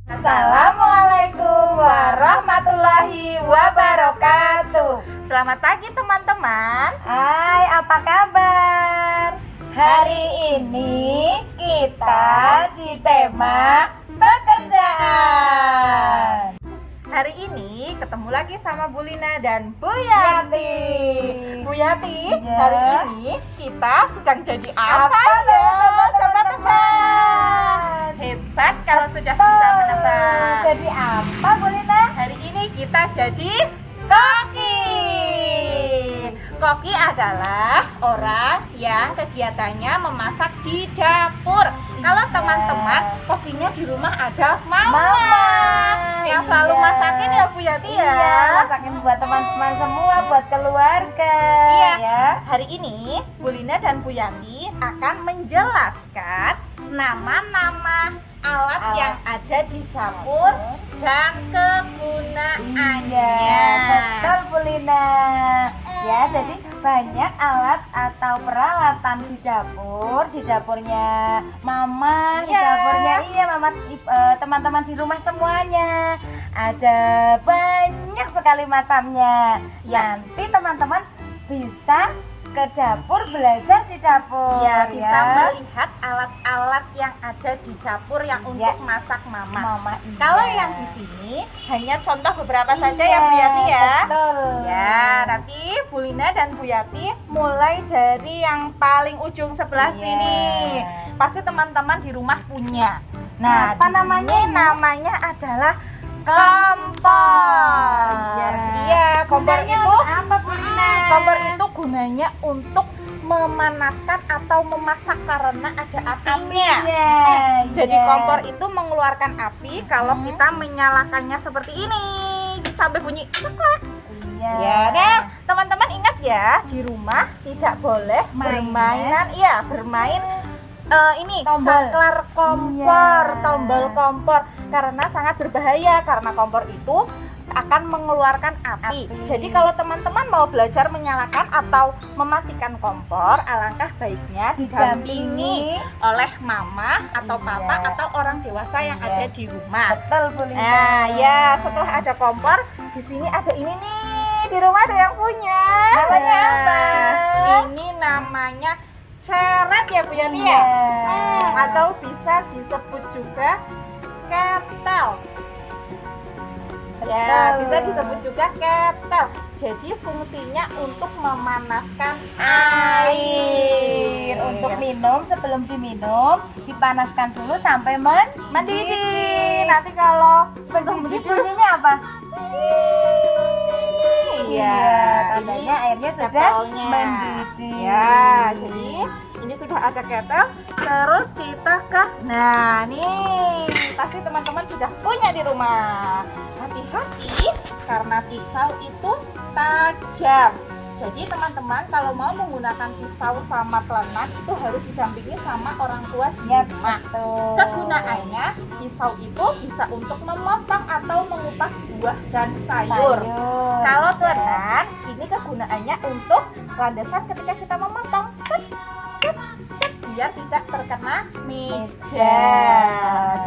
Assalamualaikum warahmatullahi wabarakatuh. Selamat pagi teman-teman. Hai, apa kabar? Hari ini kita di tema pekerjaan. Hari ini ketemu lagi sama Bu Lina dan Bu Yati. Bu Yati, Ya. hari ini kita sedang jadi apa Apa ya? tuh, Coba tebak. teman-teman? Hebat kalau sudah bisa menebak. Jadi apa, Bu Lina? Hari ini kita jadi koki. Koki adalah orang yang kegiatannya memasak di dapur. Kalau Iya. teman-teman, kokinya di rumah ada mama, yang selalu Iya. masakin ya Bu Yati ya. Iya, masakin buat teman-teman semua, buat keluarga. Iya. Ya. Hari ini Bu Lina dan Bu Yati akan menjelaskan nama-nama alat yang ada di dapur dan kegunaannya. Iya, betul Bu Lina. Ya, jadi banyak alat atau peralatan di dapurnya Mama, di Iya. dapurnya Mama, teman-teman di rumah semuanya. Ada banyak sekali macamnya. Iya. Nanti teman-teman bisa ke dapur, belajar di dapur. Ya, bisa melihat alat-alat yang ada di dapur yang untuk Ya. masak mama. Mama. Iya. Kalau yang di sini hanya contoh beberapa saja ya Bu Yati ya. Betul. Ya, nanti Bu Lina dan Bu Yati mulai dari yang paling ujung sebelah Iya. sini. Pasti teman-teman di rumah punya. Nah, Apa di namanya sini ini? namanya adalah kompor. Iya, kompor Gunanya itu untuk apa, Bu Lina? kompor itu gunanya untuk memanaskan atau memasak karena ada apinya. Iya, Jadi iya. kompor itu mengeluarkan api kalau Hmm. kita menyalakannya seperti ini sampai bunyi ceklek. Iya. Ya, nah teman-teman ingat ya, di rumah tidak boleh Mainan. bermain ini Tombol. saklar kompor, Iya. tombol kompor karena sangat berbahaya karena kompor itu akan mengeluarkan api. Api. Jadi kalau teman-teman mau belajar menyalakan atau mematikan kompor, alangkah baiknya didampingi oleh mama atau papa Iya. atau orang dewasa yang Iya. ada di rumah. Betul, Bu Lina. Nah, ya setelah ada kompor, di sini ada ini nih, di rumah ada yang punya. Namanya Nah, apa? Ini namanya ceret ya Bu Yati Iya. ya. Atau bisa disebut juga ketel. Ya, Betul. bisa disebut juga ketel. Jadi fungsinya untuk memanaskan Air untuk minum, sebelum diminum dipanaskan dulu sampai mendidih. Nanti kalau belum mendidih, bunyinya apa? iya, tandanya airnya sudah ketelnya. mendidih. Ya, jadi ini sudah ada ketel. Terus kita nah nih pasti teman-teman sudah punya di rumah. Hati-hati karena pisau itu tajam. Jadi teman-teman kalau mau menggunakan pisau sama telenan itu harus didampingi sama orang tua di Ya, rumah. betul. Kegunaannya pisau itu bisa untuk memotong atau mengupas buah dan sayur. Kalau telenan ini kegunaannya untuk landasan ketika kita memotong. Set, set, set, biar tidak terkena meja.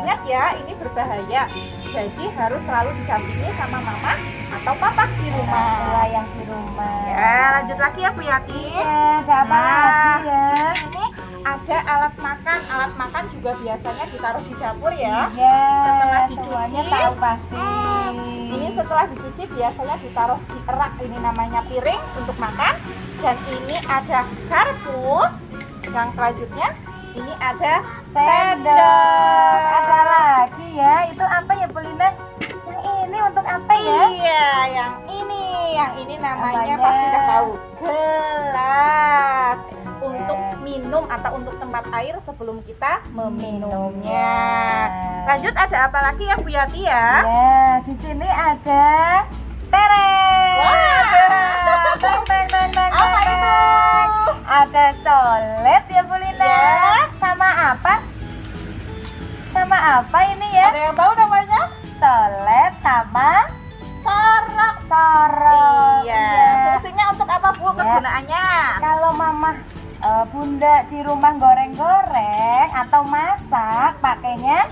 Ingat ya, ini berbahaya. Jadi harus selalu didampingi sama mama atau papa di Tua rumah. yang di rumah. Ya, lanjut lagi ya Bu Yati. Iya, ada apa Nah, lagi ya? Ini ada alat makan. Alat makan juga biasanya ditaruh di dapur ya. Iya, Setelah dicuci. semuanya tahu pasti. Ini setelah dicuci biasanya ditaruh di rak, ini namanya piring untuk makan. Dan ini ada garpu. Yang selanjutnya ini ada Sendok. Ada lagi ya. Itu apa ya, Bu Lina? Yang ini untuk apa ya? Iya, yang ini namanya Namanya? pasti udah tahu. Gelas untuk minum atau untuk tempat air sebelum kita meminumnya. Lanjut, ada apa lagi ya Bu Yati ya? Ya, di sini ada tereng. Wah, Teng, teng, teng, teng, apa teng. itu? Ada solet ya, Bu Lina. Ya. Sama apa? Sama apa ini ya? Ada yang tahu namanya? Solet sama Sorok. sorok. Iya. Fungsinya untuk apa Bu? Ya. Kegunaannya? Kalau mama bunda di rumah goreng-goreng atau masak, pakainya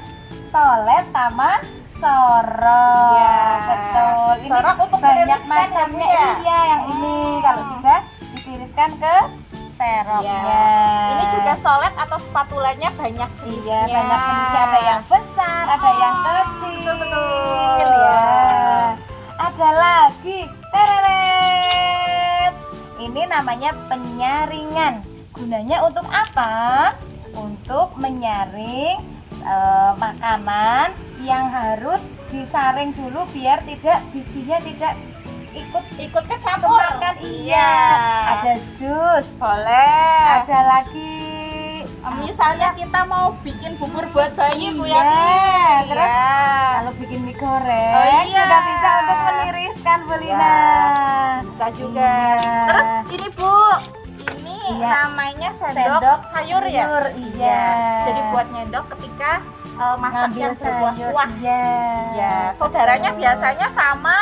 solet sama sorok. Iya. Betul. Ini Sorok untuk banyak meniriskan ya, Bu, macamnya. ya? Iya, yang ini kalau sudah ditiriskan ke seroknya. Iya. Ini juga solet atau spatulanya banyak jenisnya. Iya, banyak jenisnya. Ada yang besar, ada yang kecil. Betul. Ya. Ada lagi. Tereret. Ini namanya penyaringan. Gunanya untuk apa? Untuk menyaring makanan yang harus disaring dulu biar bijinya tidak ikut kecampur. makan. Iya. Ada jus. Boleh. Ada lagi Misalnya kita mau bikin bubur buat bayi, Bu Iya. Yati. Terus Iya. kalau bikin mie goreng Oh, iya. juga bisa untuk meniriskan, Bu Lina. Bisa juga. Iya. Terus ini Bu, ini Iya. namanya sendok sayur ya. Iya. Jadi buat nyendok ketika masak Ngambil yang sayur. berkuah-kuah. Iya. Ya, saudaranya Betul. biasanya sama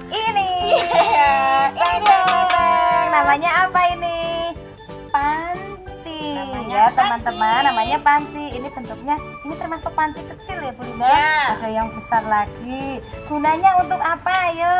Ini. Iya, Beng, ini beng, dong. beng. Namanya apa ini? Panci. Namanya Ya, panci. teman-teman, namanya panci. Ini bentuknya ini termasuk panci kecil ya, Bu Linda. Iya. Ada yang besar lagi. Gunanya untuk apa, ayo?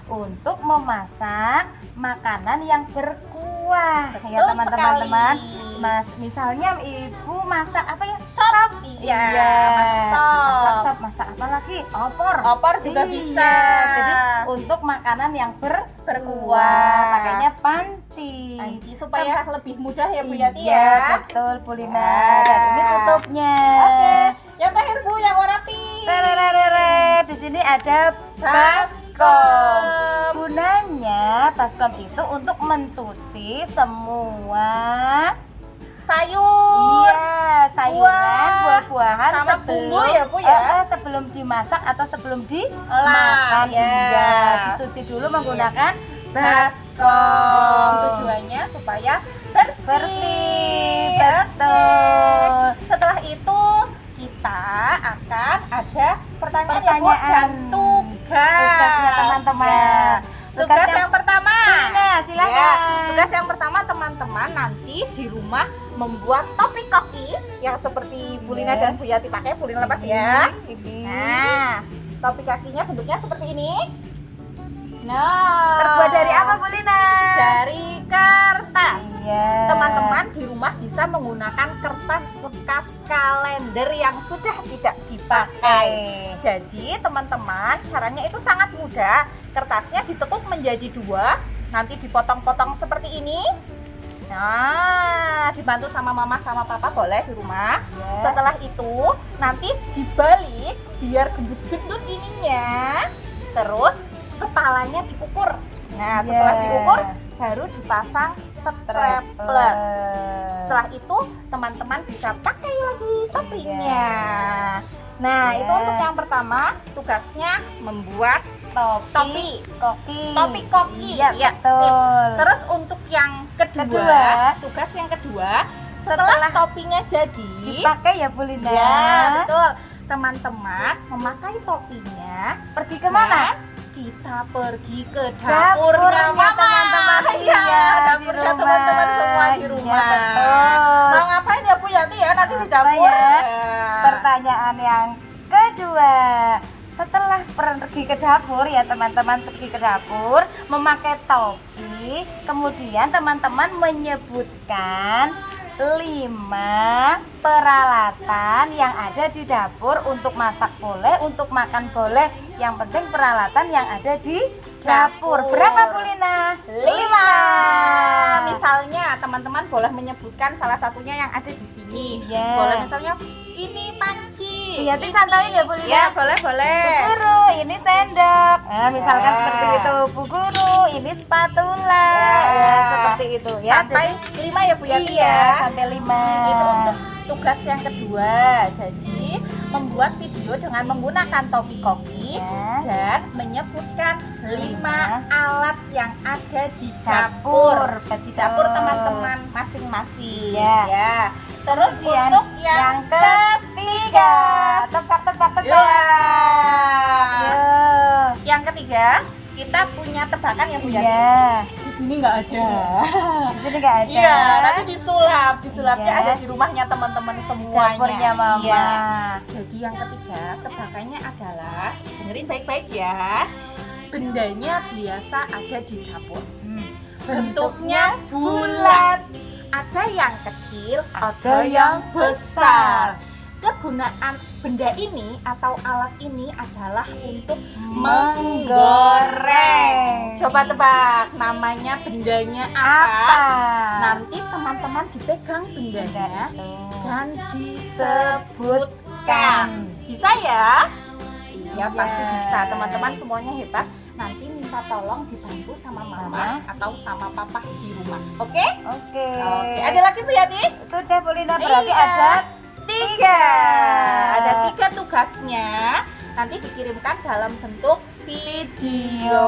Untuk memasak makanan yang berkuah. Ya, Betul teman-teman. sekali. Mas, misalnya ibu masak apa ya? sop. Iya, Masak sop. sop, masak apa lagi? Opor. Opor juga Iya, bisa. Jadi untuk makanan yang berkuah, Berkuah. makanya panci. Panci supaya lebih mudah ya Bu Iya, Yati ya. betul, Bu Lina. Ya. Dan ini tutupnya. Oke, yang terakhir Bu, yang warna pink. Tereret. Di sini ada baskom. Gunanya baskom itu untuk mencuci semua sayur. iya, sayuran, buah-buahan sama sebelum bumbu ya, Bu, ya? sebelum dimasak atau sebelum Olah, dimakan. ya. Iya, dicuci dulu menggunakan Baskom. baskom. Tujuannya supaya bersih. Bersih, Oke. betul. Setelah itu kita akan ada pertanyaan ya, Bu, Pertanyaan. dan tugas. Tugasnya, teman-teman. Ya. Tugas Tugasnya- yang pertama. Lina, silakan. Ya, tugas yang pertama teman-teman nanti di rumah membuat topi koki yang seperti Bu Lina Iya. dan Bu Yati pakai. Bu Lina lepas ya. Ini. Nah, topi kakinya bentuknya seperti ini. Nah, Terbuat dari apa, Bu Lina? Dari kertas. Iya. Teman-teman di rumah bisa menggunakan kertas bekas kalender yang sudah tidak dipakai. Jadi teman-teman caranya itu sangat mudah. Kertasnya ditekuk menjadi 2, nanti dipotong-potong seperti ini. Nah, dibantu sama mama sama papa boleh di rumah. Iya. Setelah itu nanti dibalik biar gendut-gendut ininya. Terus kepalanya diukur. Nah, setelah Iya. diukur baru dipasang strapless. Setelah itu teman-teman bisa pakai lagi topinya. Nah, Iya. itu untuk yang pertama, tugasnya membuat topi. koki. Topi koki. Iya, Ya, betul. Terus untuk yang kedua, Kedua. tugas yang kedua, setelah topinya jadi, dipakai ya, Bu Lina. ya betul, teman-teman memakai topinya, Pergi kemana? dan kita pergi ke Dapurnya, dapurnya mama. teman-teman. Iya, Iya, dapurnya di rumah. teman-teman semua di Iya, rumah. betul. Mau ngapain ya Bu Yati ya nanti di Apa dapur? ya? Ya. Pertanyaan yang kedua, setelah pergi ke dapur ya teman-teman, pergi ke dapur memakai topi, kemudian teman-teman menyebutkan 5 peralatan yang ada di dapur. Untuk masak boleh, untuk makan boleh, yang penting peralatan yang ada di dapur. Dapur. Berapa, Bu Lina? 5. Misalnya teman-teman boleh menyebutkan salah satunya yang ada di sini. Iya. Boleh misalnya ini panci. Iya, itu contohin ya, Bu Lina. Ya, boleh. Bu Guru, ini sendok. Nah, misalkan Ya. seperti itu. Bu Guru, ini spatula. Ya. Ya, seperti itu ya. Sampai 5 ya Bu Yati iya, ya. sampai 5. Itu untuk tugas yang kedua. Jadi membuat video dengan menggunakan topi koki Ya. dan menyebutkan 5 alat yang ada di Dapur, dapur. Di betul. dapur teman-teman masing-masing. Ya. Ya. Terus Kemudian untuk yang ketiga. Tebak. Ya. Yo. Yang ketiga, kita punya tebakan ya Bu Yati. Iya. Di sini nggak ada. Di sini nggak ada. Iya, nanti disulapnya Iya. ada di rumahnya teman-teman semuanya. Dapurnya mama. Iya. Jadi yang ketiga, tebakannya adalah, dengerin baik-baik ya. Bendanya biasa ada di dapur. Bentuknya bulat. Ada yang kecil, ada yang besar. Kegunaan benda ini atau alat ini adalah untuk menggoreng. Coba tebak, namanya bendanya apa? Nanti teman-teman dipegang bendanya dan disebutkan. Bisa ya? Iya, pasti bisa. Teman-teman semuanya hebat. Nanti minta tolong dibantu sama mama atau sama papa di rumah. Oke? Oke. Oke. Ada lagi Bu Yati? Sudah Bu Lina, berarti Iya. ada 3. Ada 3 tugasnya. Nanti dikirimkan dalam bentuk video.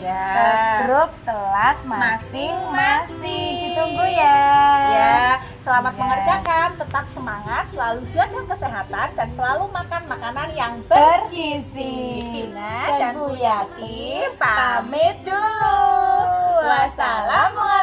Ya. ke grup kelas masing-masing. Ditunggu ya. Ya, selamat Iya. mengerjakan, tetap semangat, selalu jaga kesehatan dan selalu makan makanan yang bergizi. Tina dan Bu Yati pamit dulu. Wassalamualaikum.